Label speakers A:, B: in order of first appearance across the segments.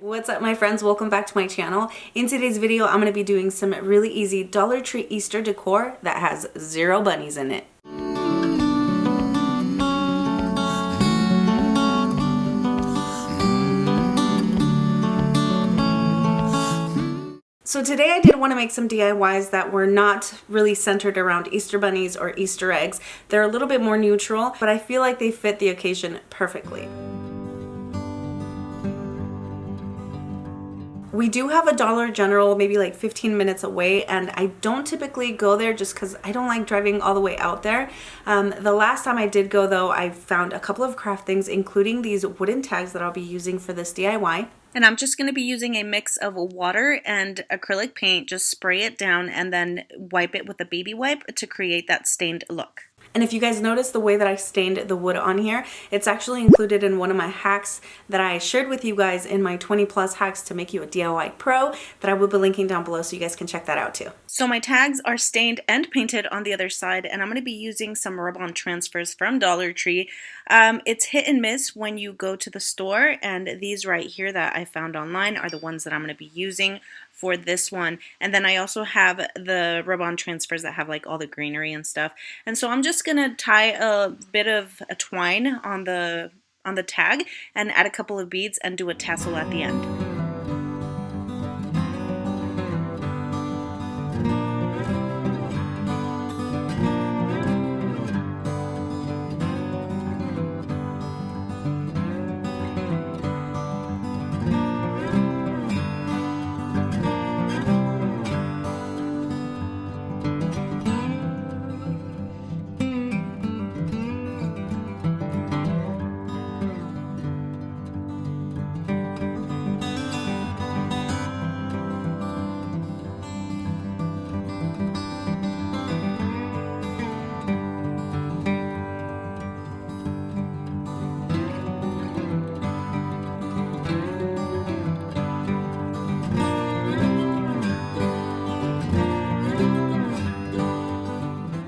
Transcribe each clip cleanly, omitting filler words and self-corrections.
A: What's up, my friends? Welcome back to my channel. In today's video, I'm going to be doing some really easy Dollar Tree Easter decor that has 0 bunnies in it. So today I did want to make some DIYs that were not really centered around Easter bunnies or Easter eggs. They're a little bit more neutral, but I feel like they fit the occasion perfectly. We do have a Dollar General maybe like 15 minutes away, and I don't typically go there just because I don't like driving all the way out there. The last time I did go though, I found a couple of craft things, including these wooden tags that I'll be using for this DIY.
B: And I'm just going to be using a mix of water and acrylic paint. Just spray it down and then wipe it with a baby wipe to create that stained look.
A: And if you guys notice the way that I stained the wood on here, it's actually included in one of my hacks that I shared with you guys in my 20+ hacks to make you a DIY pro that I will be linking down below, so you guys can check that out too.
B: So my tags are stained and painted on the other side, and I'm going to be using some rub-on transfers from Dollar Tree. It's hit and miss when you go to the store, and these right here that I found online are the ones that I'm going to be using for this one. And then I also have the rub-on transfers that have like all the greenery and stuff. And so I'm just gonna tie a bit of a twine on the tag and add a couple of beads and do a tassel at the end.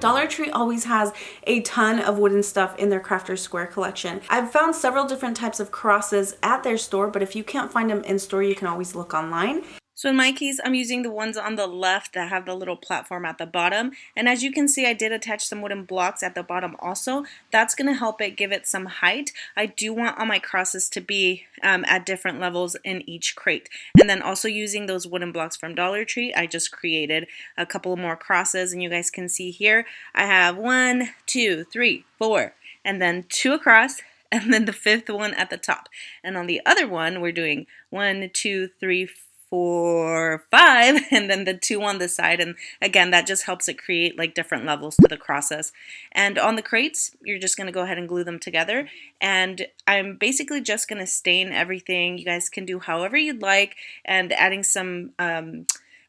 A: Dollar Tree always has a ton of wooden stuff in their Crafter Square collection. I've found several different types of crosses at their store, but if you can't find them in store, you can always look online.
B: So in my case, I'm using the ones on the left that have the little platform at the bottom. And as you can see, I did attach some wooden blocks at the bottom also. That's going to help it give it some height. I do want all my crosses to be at different levels in each crate. And then also using those wooden blocks from Dollar Tree, I just created a couple more crosses. And you guys can see here, I have 1, 2, 3, 4, and then 2 across, and then the 5th one at the top. And on the other one, we're doing 1, 2, 3, 4, 5, and then the 2 on the side. And again, that just helps it create like different levels to the crosses. And on the crates, you're just going to go ahead and glue them together. And I'm basically just going to stain everything. You guys can do however you'd like, and adding some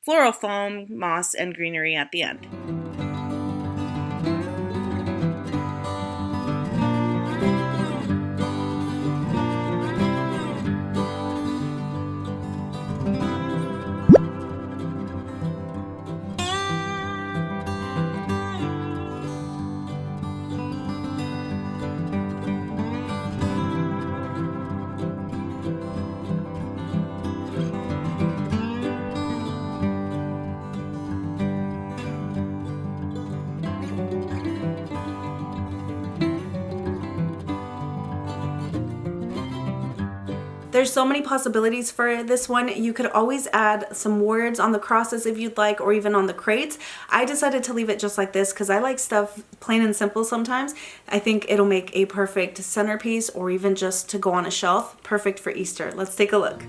B: floral foam, moss, and greenery at the end.
A: There's so many possibilities for this one. You could always add some words on the crosses if you'd like, or even on the crates. I decided to leave it just like this because I like stuff plain and simple sometimes. I think it'll make a perfect centerpiece, or even just to go on a shelf. Perfect for Easter. Let's take a look.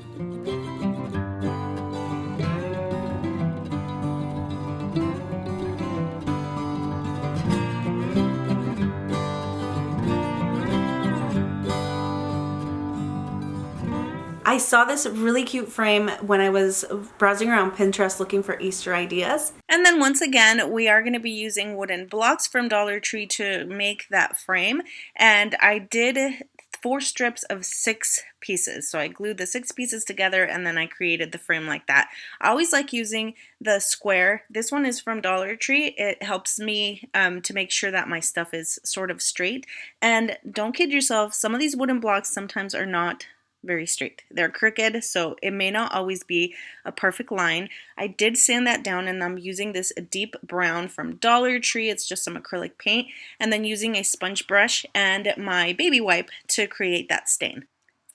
A: I saw this really cute frame when I was browsing around Pinterest looking for Easter ideas.
B: And then once again, we are going to be using wooden blocks from Dollar Tree to make that frame. And I did 4 strips of 6 pieces. So I glued the 6 pieces together and then I created the frame like that. I always like using the square. This one is from Dollar Tree. It helps me to make sure that my stuff is sort of straight. And don't kid yourself, some of these wooden blocks sometimes are not very straight. They're crooked, so it may not always be a perfect line. I did sand that down, and I'm using this deep brown from Dollar Tree. It's just some acrylic paint, and then using a sponge brush and my baby wipe to create that stain.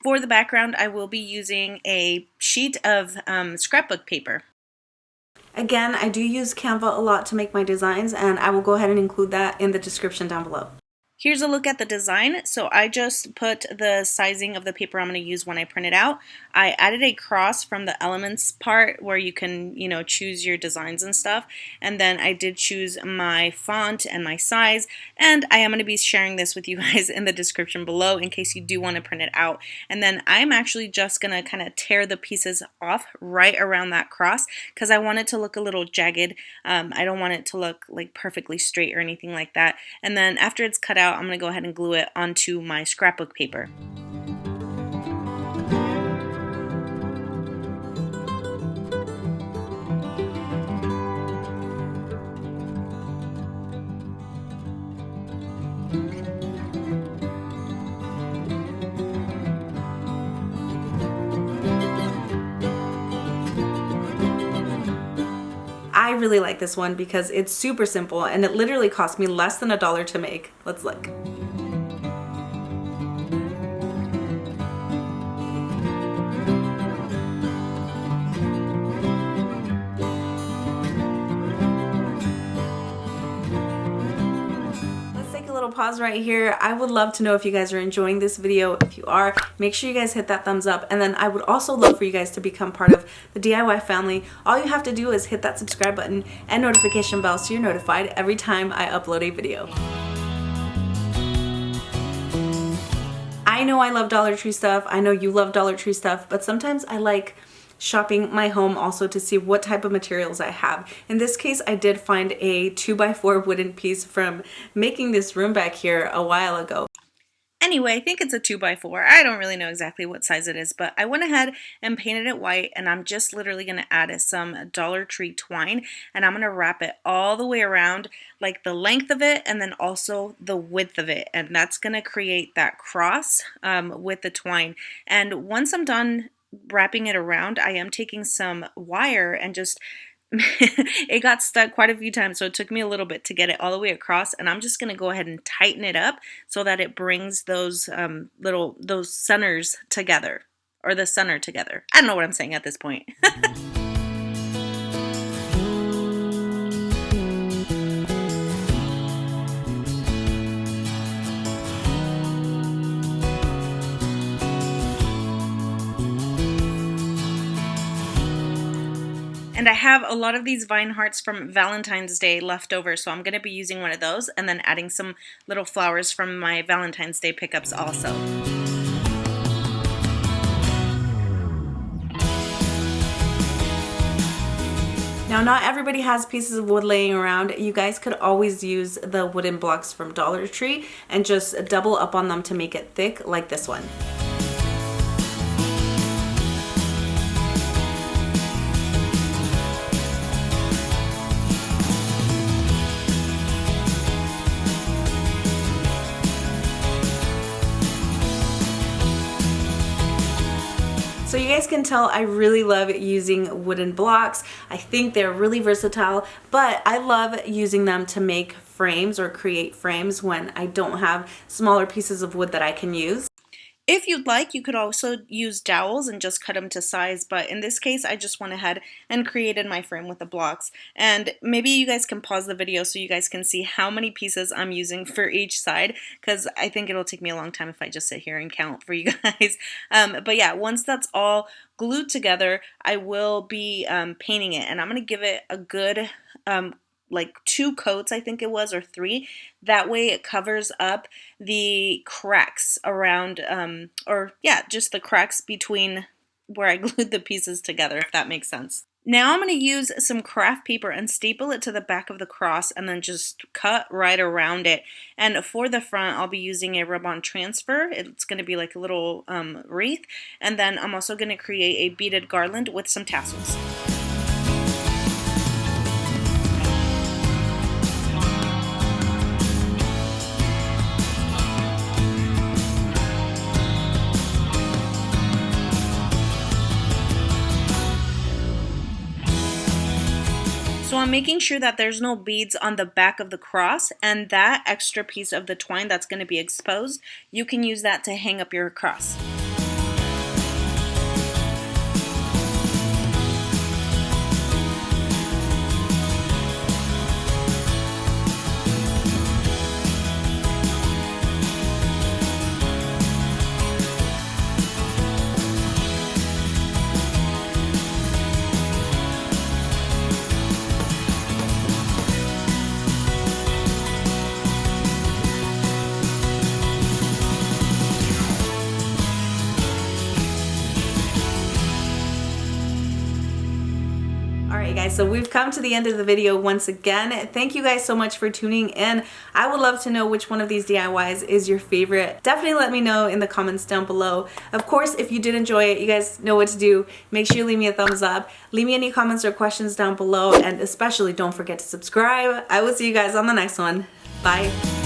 B: For the background, I will be using a sheet of scrapbook paper.
A: Again, I do use Canva a lot to make my designs, and I will go ahead and include that in the description down below.
B: Here's a look at the design. So I just put the sizing of the paper I'm going to use when I print it out. I added a cross from the elements part where you can, choose your designs and stuff. And then I did choose my font and my size. And I am going to be sharing this with you guys in the description below in case you do want to print it out. And then I'm actually just going to kind of tear the pieces off right around that cross because I want it to look a little jagged. I don't want it to look like perfectly straight or anything like that. And then after it's cut out, I'm going to go ahead and glue it onto my scrapbook paper.
A: I really like this one because it's super simple and it literally cost me less than $1 to make. Let's look. Pause right here. I would love to know if you guys are enjoying this video. If you are, make sure you guys hit that thumbs up, and then I would also love for you guys to become part of the DIY family. All you have to do is hit that subscribe button and notification bell so you're notified every time I upload a video. I know I love Dollar Tree stuff. I know you love Dollar Tree stuff, but sometimes I like shopping my home also to see what type of materials I have. In this case, I did find a 2x4 wooden piece from making this room back here a while ago.
B: Anyway, I think it's a 2x4. I don't really know exactly what size it is, but I went ahead and painted it white, and I'm just literally going to add some Dollar Tree twine, and I'm going to wrap it all the way around, like the length of it and then also the width of it, and that's going to create that cross with the twine. And once I'm done wrapping it around, I am taking some wire and just it got stuck quite a few times, so it took me a little bit to get it all the way across, and I'm just going to go ahead and tighten it up so that it brings those those centers together, or the center together. I don't know what I'm saying at this point. And I have a lot of these vine hearts from Valentine's Day left over, so I'm going to be using one of those and then adding some little flowers from my Valentine's Day pickups also.
A: Now, not everybody has pieces of wood laying around. You guys could always use the wooden blocks from Dollar Tree and just double up on them to make it thick like this one. So you guys can tell I really love using wooden blocks. I think they're really versatile, but I love using them to make frames or create frames when I don't have smaller pieces of wood that I can use.
B: If you'd like, you could also use dowels and just cut them to size, but in this case, I just went ahead and created my frame with the blocks. And maybe you guys can pause the video so you guys can see how many pieces I'm using for each side, because I think it'll take me a long time if I just sit here and count for you guys. But yeah, once that's all glued together, I will be painting it, and I'm going to give it a good like 2 coats, I think it was, or 3. That way it covers up the cracks around, just the cracks between where I glued the pieces together, if that makes sense. Now I'm going to use some craft paper and staple it to the back of the cross and then just cut right around it. And for the front, I'll be using a rub-on transfer. It's going to be like a little wreath. And then I'm also going to create a beaded garland with some tassels. So I'm making sure that there's no beads on the back of the cross, and that extra piece of the twine that's going to be exposed, you can use that to hang up your cross.
A: Alright guys, so we've come to the end of the video once again. Thank you guys so much for tuning in. I would love to know which one of these DIYs is your favorite. Definitely let me know in the comments down below. Of course, if you did enjoy it, you guys know what to do. Make sure you leave me a thumbs up. Leave me any comments or questions down below, and especially don't forget to subscribe. I will see you guys on the next one. Bye.